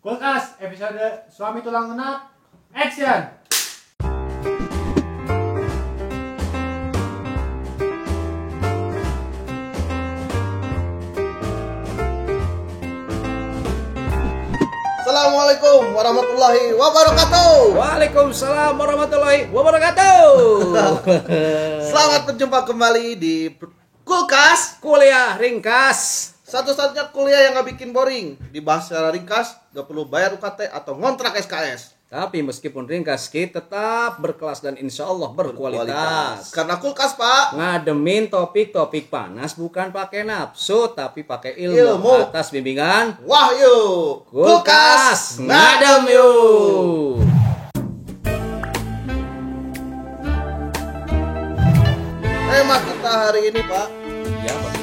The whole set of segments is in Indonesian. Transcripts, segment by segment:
Kulkas episode Suami Tulang Lunak. Action. Assalamualaikum warahmatullahi wabarakatuh. Waalaikumsalam warahmatullahi wabarakatuh. Selamat berjumpa kembali di Kulkas, Kuliah ringkas. satu-satunya kuliah yang gak bikin boring. Dibahas secara ringkas, gak perlu bayar UKT atau ngontrak SKS. Tapi meskipun ringkas, kita tetap berkelas dan insya Allah berkualitas. Karena Kulkas, Pak, Ngademin topik-topik panas bukan pakai nafsu, tapi pakai ilmu. Atas bimbingan Wahyu. Kulkas Ngadem yuk. Tema kita hari ini, Pak, Ya, Pak.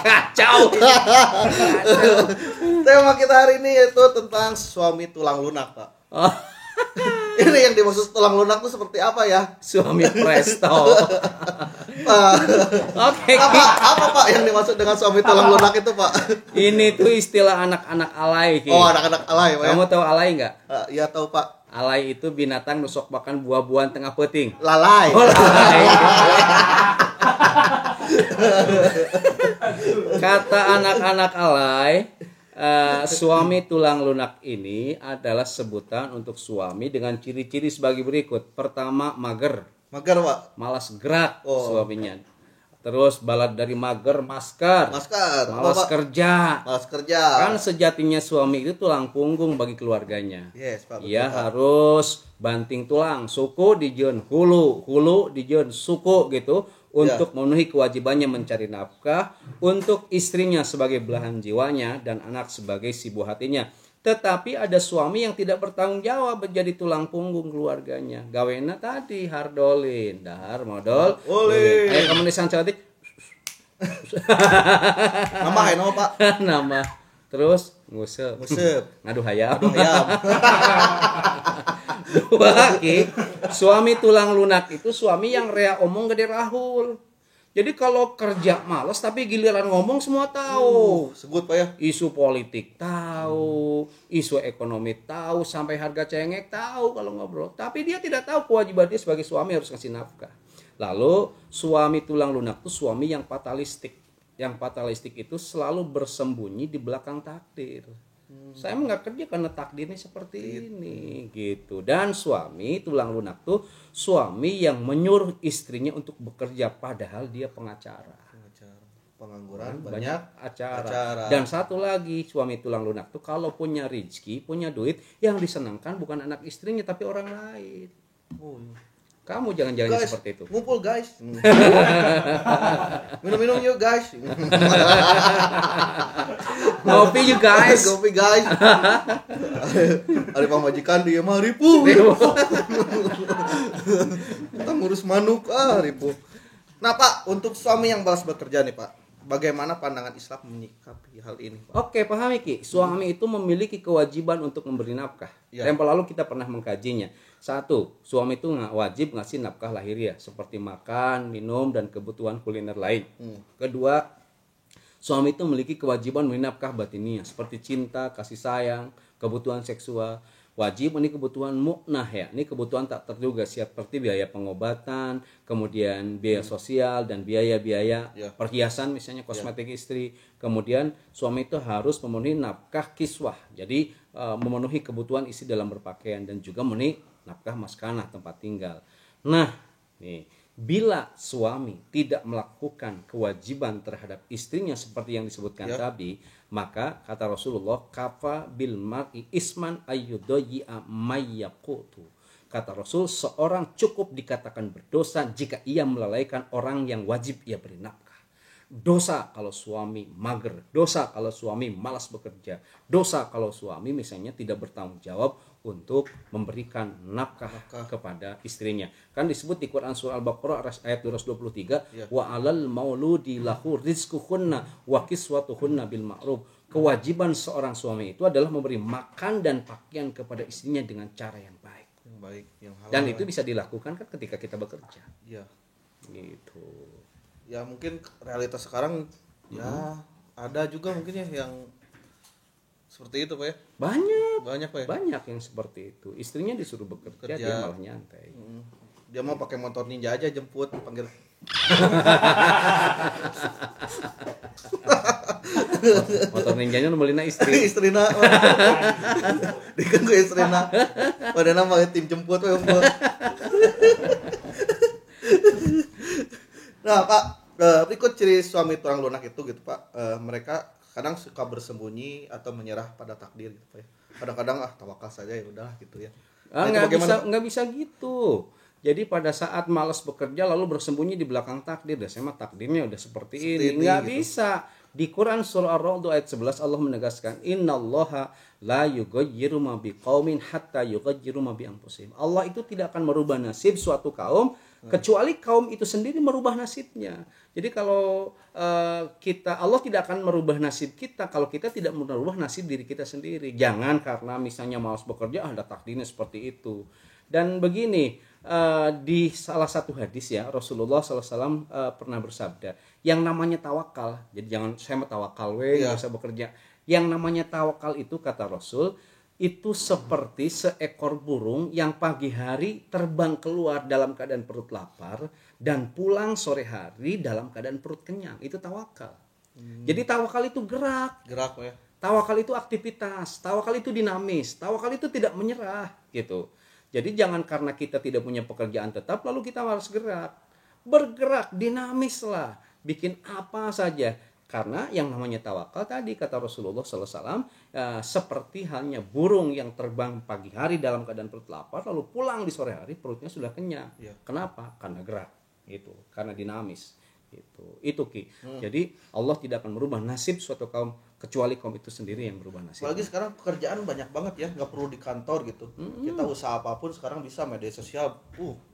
Kacau. tema kita hari ini yaitu tentang suami tulang lunak, Pak. Oh, Ini yang dimaksud tulang lunak itu seperti apa ya? suami presto. Oke. Apa Pak yang dimaksud dengan suami tulang lunak itu, Pak? Ini tuh istilah anak-anak alay, Ki. Oh, anak-anak alay, Pak. Kamu tahu alay nggak? Ya tahu, Pak. Alay itu binatang nusok makan buah-buahan tengah peting. Lalai. Oh, alay. Kata anak-anak alay, suami tulang lunak ini adalah sebutan untuk suami dengan ciri-ciri sebagai berikut. Pertama, mager, Mager, Pak. malas gerak Oh. suaminya. Terus balad dari mager, masker, Masker. malas Apa, Pak? kerja. Malas kerja. Kan sejatinya suami itu tulang punggung bagi keluarganya. Yes, Pak. Ia Betul, Pak. harus banting tulang, suku dijieun hulu, hulu dijieun suku gitu untuk memenuhi kewajibannya mencari nafkah untuk istrinya sebagai belahan jiwanya dan anak sebagai si buah hatinya. Tetapi ada suami yang tidak bertanggung jawab menjadi tulang punggung keluarganya. Gawena tadi hardolin, dahar modal. Oleh. Ayo kamu nisan cantik. Nama ya, Pak. Nama. Terus ngusep. Musep. Ngadu hayam. Ayam. Dua, Ki. Suami tulang lunak itu suami yang rea omong gede rahul. Jadi kalau kerja malas tapi giliran ngomong semua tahu. Sebut, Pak ya. Isu politik tahu, isu ekonomi tahu, sampai harga cengek tahu kalau ngobrol. Tapi dia tidak tahu kewajiban dia sebagai suami harus kasih nafkah. Lalu suami tulang lunak itu suami yang fatalistik. Yang fatalistik itu selalu bersembunyi di belakang takdir. Saya nggak kerja karena takdirnya seperti ini gitu. Dan suami tulang lunak tuh suami yang menyuruh istrinya untuk bekerja padahal dia pengacara. Pengangguran Banyak acara. acara. Dan satu lagi, suami tulang lunak tuh kalau punya rezeki, punya duit, yang disenangkan bukan anak istrinya tapi orang lain. Oh, iya. Kamu jangan-jangan Guys, seperti itu. ngumpul, guys. Minum-minum yuk, guys. Ngopi you guys. Kopi, guys. Hari pamajikan dia mah ribu. Kita ngurus manuk, ribu. Nah, Pak, untuk suami yang balas bekerja nih, Pak. Bagaimana pandangan Islam menyikapi hal ini, Pak? Oke, pahami, Ki. Suami itu memiliki kewajiban untuk memberi nafkah. Ya. Tempo lalu kita pernah mengkajinya. Satu, suami itu wajib ngasih nafkah lahiriah seperti makan, minum, dan kebutuhan kuliner lain. Kedua, suami itu memiliki kewajiban memberi nafkah batiniah seperti cinta, kasih sayang, kebutuhan seksual. Wajib ini kebutuhan mu'nah ya. Ini kebutuhan tak terduga seperti biaya pengobatan, kemudian biaya sosial dan biaya-biaya perhiasan misalnya kosmetik istri. Kemudian suami itu harus memenuhi nafkah kiswah. Jadi memenuhi kebutuhan istri dalam berpakaian dan juga memenuhi nafkah maskanah tempat tinggal. Nah, nih bila suami tidak melakukan kewajiban terhadap istrinya seperti yang disebutkan tadi, maka kata Rasulullah, kafa bil mar'i isman ayyudayyi'a mayyaqutu. Kata Rasul, seorang cukup dikatakan berdosa jika ia melalaikan orang yang wajib ia beri nafkah. Dosa kalau suami mager, dosa kalau suami malas bekerja, dosa kalau suami misalnya tidak bertanggung jawab untuk memberikan nafkah kepada istrinya. Kan disebut di Quran surah Al-Baqarah ayat 223, wa 'alal mauludi lahu rizquhunna wa kiswatuhunna bil ma'ruf. Kewajiban seorang suami itu adalah memberi makan dan pakaian kepada istrinya dengan cara yang baik. baik, yang halal. Dan itu bisa dilakukan kan ketika kita bekerja. Iya. Gitu. Ya mungkin realitas sekarang ya ada juga mungkin ya yang seperti itu Pak ya. Banyak Pak ya. Banyak yang seperti itu. Istrinya disuruh bekerja, dia malah nyantai. Dia mau pakai motor ninja aja jemput panggil. Motor ninjanya numelina istri. Istrina. Diganggu istrina. Padahal nama tim jemput we unggul. Nah, Pak, berikut ciri suami tulang lunak itu gitu, Pak. Mereka kadang suka bersembunyi atau menyerah pada takdir gitu, Pak ya. Kadang-kadang tawakal saja ya udahlah gitu ya. Nah, Nggak bisa gitu. Jadi pada saat malas bekerja lalu bersembunyi di belakang takdir, saya mah takdirnya udah seperti ini. Nggak gitu. Bisa. Di Quran surah Ar-Ra'd ayat 11 Allah menegaskan, "Innallaha la yughayyiru ma biqaumin hatta yughayyiru ma bi anfusihim." Allah itu tidak akan merubah nasib suatu kaum kecuali kaum itu sendiri merubah nasibnya. Jadi kalau Allah tidak akan merubah nasib kita kalau kita tidak merubah nasib diri kita sendiri. Jangan karena misalnya malas bekerja ada takdirnya seperti itu. Dan begini, di salah satu hadis ya Rasulullah SAW pernah bersabda, yang namanya tawakal, jadi jangan saya mau tawakal nggak usah bekerja. Yang namanya tawakal itu kata Rasul itu seperti seekor burung yang pagi hari terbang keluar dalam keadaan perut lapar dan pulang sore hari dalam keadaan perut kenyang. Itu tawakal. Jadi tawakal itu gerak ya. Tawakal itu aktivitas, tawakal itu dinamis, tawakal itu tidak menyerah gitu. Jadi jangan karena kita tidak punya pekerjaan tetap lalu kita malas gerak. Bergerak, dinamis lah. Bikin apa saja. Karena yang namanya tawakal tadi kata Rasulullah SAW seperti halnya burung yang terbang pagi hari dalam keadaan perut lapar lalu pulang di sore hari perutnya sudah kenyang. Ya. Kenapa? Karena gerak. Itu. Karena dinamis. Itu Ki. Jadi Allah tidak akan merubah nasib suatu kaum kecuali kaum itu sendiri yang berubah nasib. Apalagi sekarang pekerjaan banyak banget ya, nggak perlu di kantor gitu. Kita usaha apapun sekarang bisa media sosial,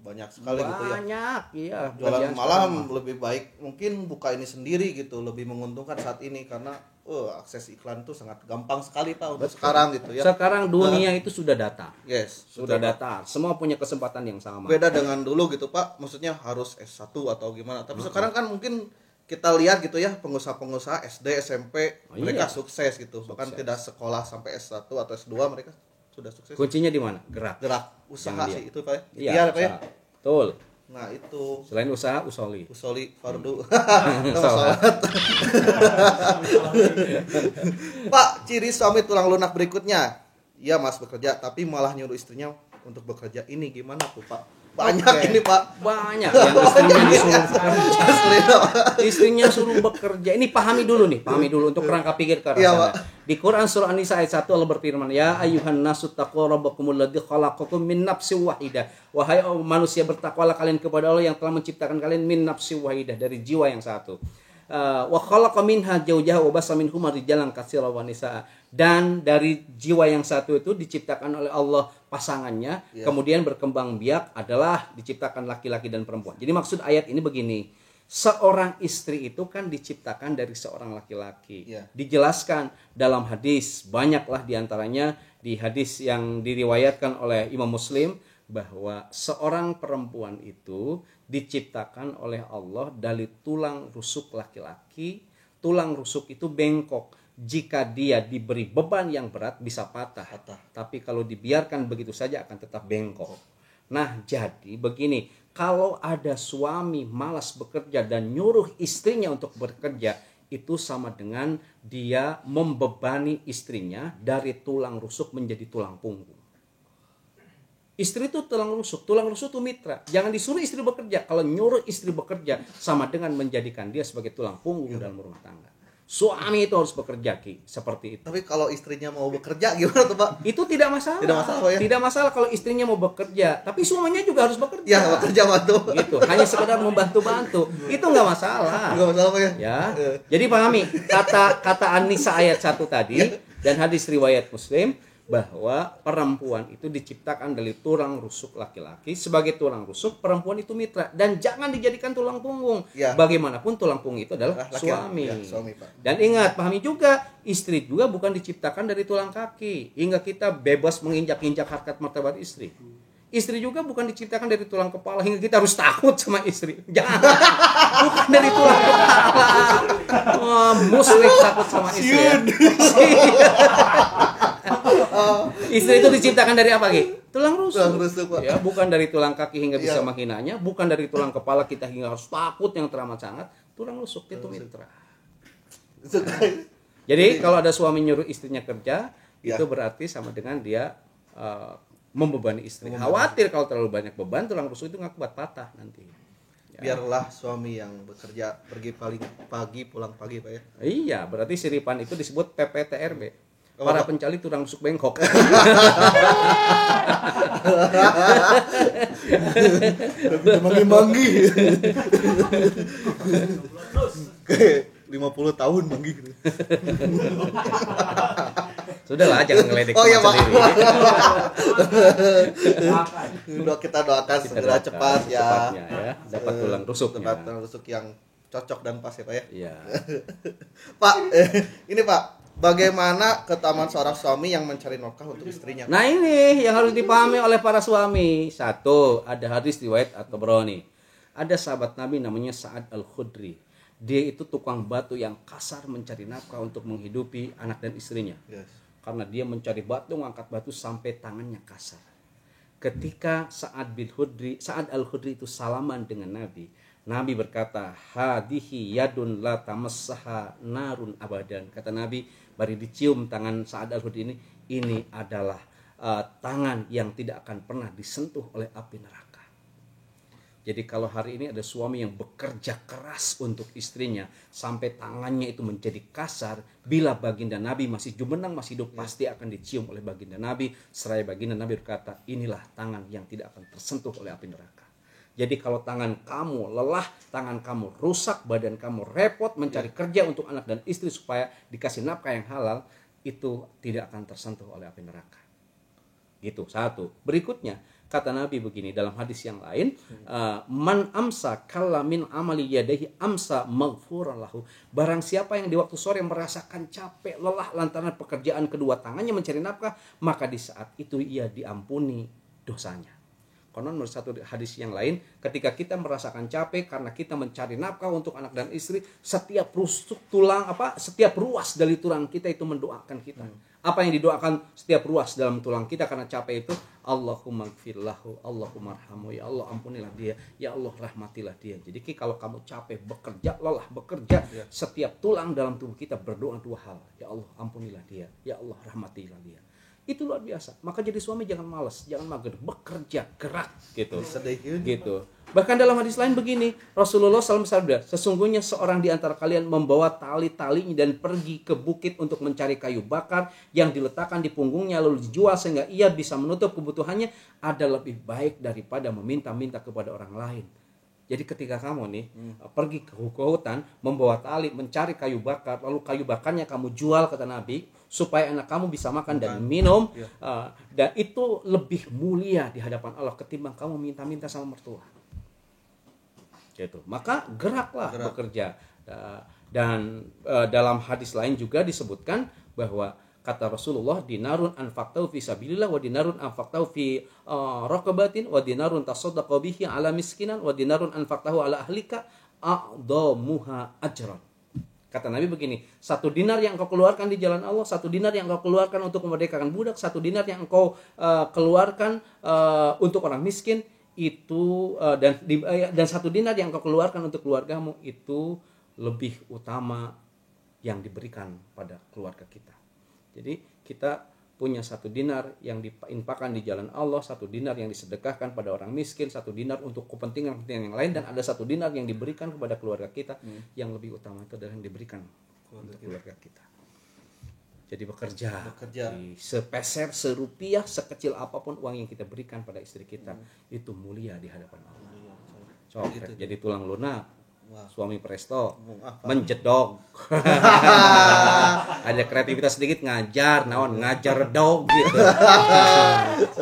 banyak sekali gitu ya. Banyak, iya. Jualan malam lebih baik mungkin buka ini sendiri gitu, lebih menguntungkan saat ini karena akses iklan itu sangat gampang sekali Pak untuk sekarang gitu ya. Sekarang dunia itu sudah datar. Yes, sudah datar. Semua punya kesempatan yang sama. Beda dengan dulu gitu Pak, maksudnya harus S1 atau gimana. Tapi sekarang kan mungkin kita lihat gitu ya pengusaha-pengusaha SD, SMP mereka sukses gitu. Bahkan tidak sekolah sampai S1 atau S2 mereka sudah sukses. Kuncinya di mana? Gerak. Usaha sih itu Pak. Iya, Pak ya. Betul. Nah, itu selain usaha usoli fardu. Pak, ciri suami tulang lunak berikutnya. Iya, Mas bekerja tapi malah nyuruh istrinya untuk bekerja. Ini gimana tuh, Pak? Banyak ini Pak. Banyak yang istrinya disuruh bekerja. Istrinya suruh bekerja. Ini pahami dulu untuk kerangka pikir ke arah sana. Di Quran surah An-Nisa ayat 1 Allah berfirman, "Ya ayyuhan nasu taqu rabbakumul ladzi khalaqakum min nafsin wahidah." Wahai manusia bertakwalah kalian kepada Allah yang telah menciptakan kalian min nafsin wahidah dari jiwa yang satu. Wa khalaqa minha zawjaha wa basa minhuma rijalan katsiran wa nisaa. Dan dari jiwa yang satu itu diciptakan oleh Allah pasangannya, kemudian berkembang biak adalah diciptakan laki-laki dan perempuan. Jadi maksud ayat ini begini, seorang istri itu kan diciptakan dari seorang laki-laki. Dijelaskan dalam hadis, banyaklah diantaranya di hadis yang diriwayatkan oleh Imam Muslim, bahwa seorang perempuan itu diciptakan oleh Allah dari tulang rusuk laki-laki. Tulang rusuk itu bengkok. Jika dia diberi beban yang berat bisa patah. Tapi kalau dibiarkan begitu saja akan tetap bengkok. Nah, jadi begini, kalau ada suami malas bekerja dan nyuruh istrinya untuk bekerja, itu sama dengan dia membebani istrinya dari tulang rusuk menjadi tulang punggung. Istri itu tulang rusuk itu mitra. Jangan disuruh istri bekerja. Kalau nyuruh istri bekerja sama dengan menjadikan dia sebagai tulang punggung dalam rumah tangga. Suami itu harus bekerja Ki, seperti itu. Tapi kalau istrinya mau bekerja gimana tuh Pak? Itu tidak masalah. Tidak masalah kalau istrinya mau bekerja, tapi suaminya juga harus bekerja. Ya, bekerja bantu. Gitu. Hanya sekedar membantu-bantu. Itu enggak masalah. Enggak masalah Pak ya. Ya. Jadi pahami kata An-Nisa ayat 1 tadi dan hadis riwayat Muslim bahwa perempuan itu diciptakan dari tulang rusuk laki-laki. Sebagai tulang rusuk, perempuan itu mitra. Dan jangan dijadikan tulang punggung. Bagaimanapun tulang punggung itu adalah suami. Suami Pak. Dan ingat, pahami juga, istri juga bukan diciptakan dari tulang kaki. Hingga kita bebas menginjak-injak harkat martabat istri. Istri juga bukan diciptakan dari tulang kepala hingga kita harus takut sama istri. Jangan. Bukan dari tulang kepala. Wah, musyrik takut sama istri. Ya. Istri itu diciptakan dari apa, Ki? Tulang rusuk. Tulang rusuk, Pak. Ya, bukan dari tulang kaki hingga bisa Iya. menghinanya, bukan dari tulang kepala kita hingga harus takut yang teramat sangat. Tulang rusuk itu mitra. Jadi kalau ada suami nyuruh istrinya kerja, Ya. itu berarti sama dengan dia membebani istri. Khawatir kalau terlalu banyak beban, tulang rusuk itu nggak kuat, patah nanti. Ya. Biarlah suami yang bekerja pergi paling pagi pulang pagi, Pak ya. Iya, berarti siripan itu disebut PPTRB. Oh, Para Pak. pencali tulang rusuk bengkok. Manggi-manggi. Kayak 50 tahun manggi. Sudahlah, jangan ngeledek Oh, iya, teman Pak. sendiri. Kita doakan Kita segera doakan cepat ya. cepatnya ya, dapat tulang rusuknya. Dapat tulang rusuk yang cocok dan pas ya, Pak ya. Iya. Pak, ini Pak, bagaimana keutamaan seorang suami yang mencari nafkah untuk istrinya? Nah, ini yang harus dipahami oleh para suami. Satu, ada hadis riwayat At-Tabrani. Ada sahabat Nabi namanya Sa'ad Al-Khudri. Dia itu tukang batu yang kasar mencari nafkah untuk menghidupi anak dan istrinya. Yes. Karena dia mencari batu, mengangkat batu sampai tangannya kasar. Ketika Sa'ad Al-Khudri itu salaman dengan Nabi, Nabi berkata, hadihi yadun la tamassaha narun abadan. Kata Nabi, bari dicium tangan Sa'ad Al-Khudri ini adalah tangan yang tidak akan pernah disentuh oleh api neraka. Jadi kalau hari ini ada suami yang bekerja keras untuk istrinya sampai tangannya itu menjadi kasar, bila baginda Nabi masih jumenang, masih hidup, pasti akan dicium oleh baginda Nabi. Seraya baginda Nabi berkata, inilah tangan yang tidak akan tersentuh oleh api neraka. Jadi kalau tangan kamu lelah, tangan kamu rusak, badan kamu repot mencari kerja untuk anak dan istri supaya dikasih nafkah yang halal, itu tidak akan tersentuh oleh api neraka. Gitu, satu. Berikutnya, kata Nabi begini dalam hadis yang lain, man amsa kalla min amali yadayhi amsa maghfuran lahu. Barang siapa yang di waktu sore merasakan capek, lelah lantaran pekerjaan kedua tangannya mencari nafkah, maka di saat itu ia diampuni dosanya. Konon menurut satu hadis yang lain, ketika kita merasakan capek karena kita mencari nafkah untuk anak dan istri, setiap rusuk tulang setiap ruas dari tulang kita itu mendoakan kita. Apa yang didoakan setiap ruas dalam tulang kita karena capek itu, Allahumma gfirlahu, Allahumma arhamu, ya Allah ampunilah dia, ya Allah rahmatilah dia. Jadi kalau kamu capek bekerja, lelah bekerja, setiap tulang dalam tubuh kita berdoa dua hal, ya Allah ampunilah dia, ya Allah rahmatilah dia. Itu luar biasa. Maka jadi suami jangan malas, jangan mager, bekerja, gerak gitu. Gitu. Bahkan dalam hadis lain begini, Rasulullah SAW bersabda, sesungguhnya seorang di antara kalian membawa tali-talinya dan pergi ke bukit untuk mencari kayu bakar yang diletakkan di punggungnya lalu dijual sehingga ia bisa menutup kebutuhannya, ada lebih baik daripada meminta-minta kepada orang lain. Jadi ketika kamu nih pergi ke hutan, membawa tali, mencari kayu bakar, lalu kayu bakarnya kamu jual, kata Nabi, supaya anak kamu bisa makan dan minum, dan itu lebih mulia di hadapan Allah ketimbang kamu minta-minta sama mertua. Gitu. Maka geraklah bekerja. Dan dalam hadis lain juga disebutkan bahwa kata Rasulullah, dinarun anfaqtahu fi sabilillah wa dinarun anfaqtahu fi raqabatin wa dinarun tasaddaqu bihi ala miskinan wa dinarun anfaqtahu ala ahlika a'dhamuha ajran. Kata Nabi begini, 1 dinar yang engkau keluarkan di jalan Allah, 1 dinar yang engkau keluarkan untuk memerdekakan budak, 1 dinar yang engkau keluarkan untuk orang miskin itu dan 1 dinar yang engkau keluarkan untuk keluargamu itu lebih utama yang diberikan pada keluarga kita. Jadi kita punya 1 dinar yang diinfakkan di jalan Allah, 1 dinar yang disedekahkan pada orang miskin, 1 dinar untuk kepentingan yang lain, dan ada 1 dinar yang diberikan kepada keluarga kita. Yang lebih utama itu adalah yang diberikan untuk keluarga kita. Jadi bekerja. Sepeser, serupiah, sekecil apapun uang yang kita berikan pada istri kita, itu mulia di hadapan Allah. Gitu. Jadi tulang lunak. Suami presto, menjedog. Ada kreativitas sedikit, ngajar dog gitu.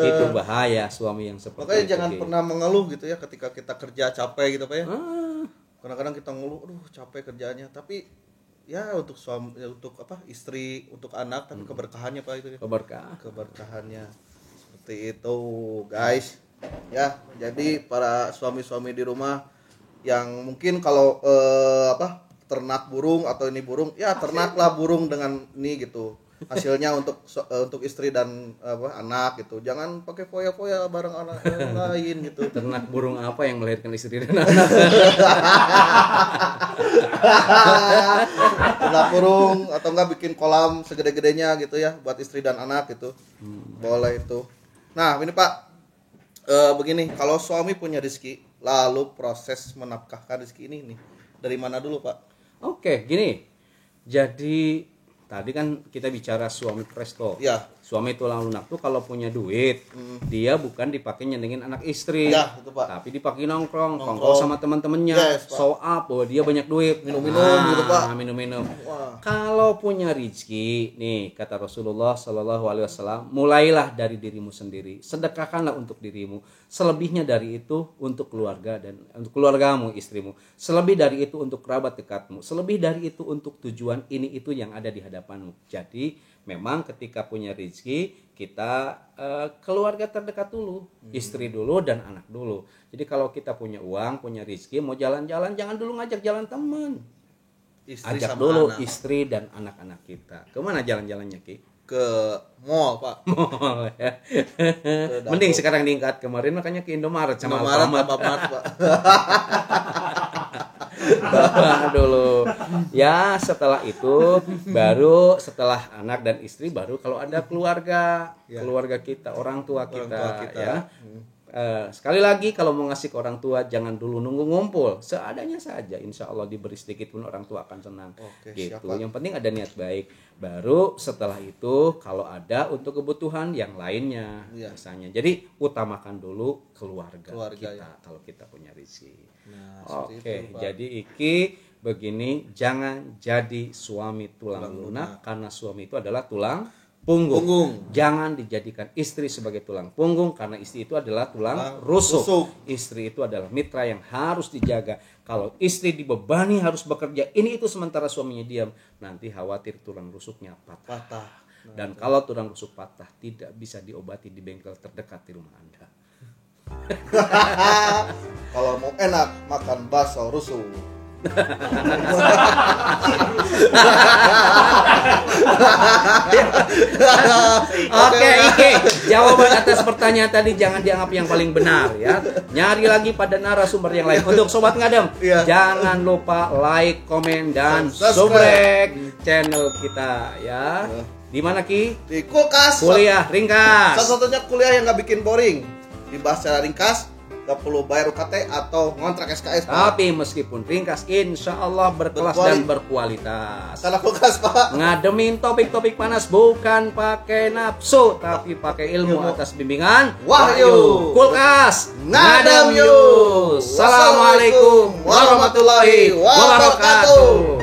Itu bahaya suami yang seperti Makanya itu. jangan pernah mengeluh gitu ya ketika kita kerja capek gitu Pak ya. Kadang-kadang kita ngeluh, aduh capek kerjaannya, tapi ya untuk suami, untuk istri, untuk anak, tapi keberkahannya Pak itu ya. Keberkah. Keberkahannya seperti itu guys. Ya, jadi para suami-suami di rumah yang mungkin kalau ternak burung atau ini burung, ya ternaklah burung dengan ini gitu. Hasilnya untuk istri dan anak gitu. Jangan pakai foya-foya bareng anak yang lain gitu. Ternak burung apa yang melahirkan istri dan anak? Ternak burung atau enggak bikin kolam segede-gedenya gitu ya buat istri dan anak gitu. Boleh itu. Nah, ini Pak, begini, kalau suami punya rezeki, lalu proses menafkahkan rezeki ini nih dari mana dulu Pak? Oke, gini. Jadi tadi kan kita bicara suami presto. Ya. Suami tulang lunak tuh kalau punya duit, dia bukan dipakai nyenengin anak istri. Ya, itu Pak. Tapi dipakai nongkrong sama teman-temannya, Yes, Pak. show up bahwa dia banyak duit, Minum-minum gitu, Pak. Minum-minum. Wah. Kalau punya rezeki, nih kata Rasulullah Shallallahu Alaihi Wasallam, mulailah dari dirimu sendiri, sedekahkanlah untuk dirimu, selebihnya dari itu untuk keluarga dan untuk keluargamu, istrimu, selebih dari itu untuk kerabat dekatmu, selebih dari itu untuk tujuan ini itu yang ada di hadapanmu. Jadi memang ketika punya rezeki kita keluarga terdekat dulu, istri dulu dan anak dulu. Jadi kalau kita punya uang, punya rezeki, mau jalan-jalan jangan dulu ngajak jalan teman. Istri Ajak sama dulu anak. istri dan anak-anak kita. Kemana jalan-jalannya Ki? Ke mall Pak. Mall ya. Mending sekarang diingkat, kemarin makanya ke Indomaret sama Alfamart Alfamart. Pak. Bawa dulu. Ya setelah itu baru setelah anak dan istri baru kalau ada keluarga, keluarga kita, orang tua kita. Ya. Sekali lagi kalau mau ngasih ke orang tua jangan dulu nunggu ngumpul, seadanya saja, insya Allah diberi sedikit pun orang tua akan senang. Oke, Gitu. siap, Yang penting ada niat baik. Baru setelah itu kalau ada untuk kebutuhan yang lainnya, Iya. misalnya. Jadi utamakan dulu keluarga kita ya. kalau kita punya rezeki. Nah, seperti Oke, itu, Pak. jadi Iki begini, jangan jadi suami tulang lunak karena suami itu adalah tulang punggung. Jangan dijadikan istri sebagai tulang punggung karena istri itu adalah tulang rusuk. Istri itu adalah mitra yang harus dijaga. Kalau istri dibebani harus bekerja ini itu sementara suaminya diam, nanti khawatir tulang rusuknya patah. Dan kalau tulang rusuk patah tidak bisa diobati di bengkel terdekat di rumah Anda. Kalau mau enak makan bakso rusuk. Oke, Ike. Jawaban atas pertanyaan tadi jangan dianggap yang paling benar ya. Nyari lagi pada narasumber yang lain. Untuk Sobat Ngadem, Iya. jangan lupa like, komen, dan subscribe channel kita ya. Di mana Ki? Di kulkas. Kuliah ringkas. Satu-satunya kuliah yang nggak bikin boring. Dibahas secara ringkas, nggak perlu bayar UKT atau ngontrak SKS. Pak. Tapi meskipun ringkas, insya Allah berkelas dan berkualitas. Karena kulkas Pak. Ngademin topik-topik panas bukan pakai nafsu, tapi pakai ilmu atas bimbingan Wahyu. Kulkas Ngadem Ngadem yuk. Assalamualaikum warahmatullahi wabarakatuh.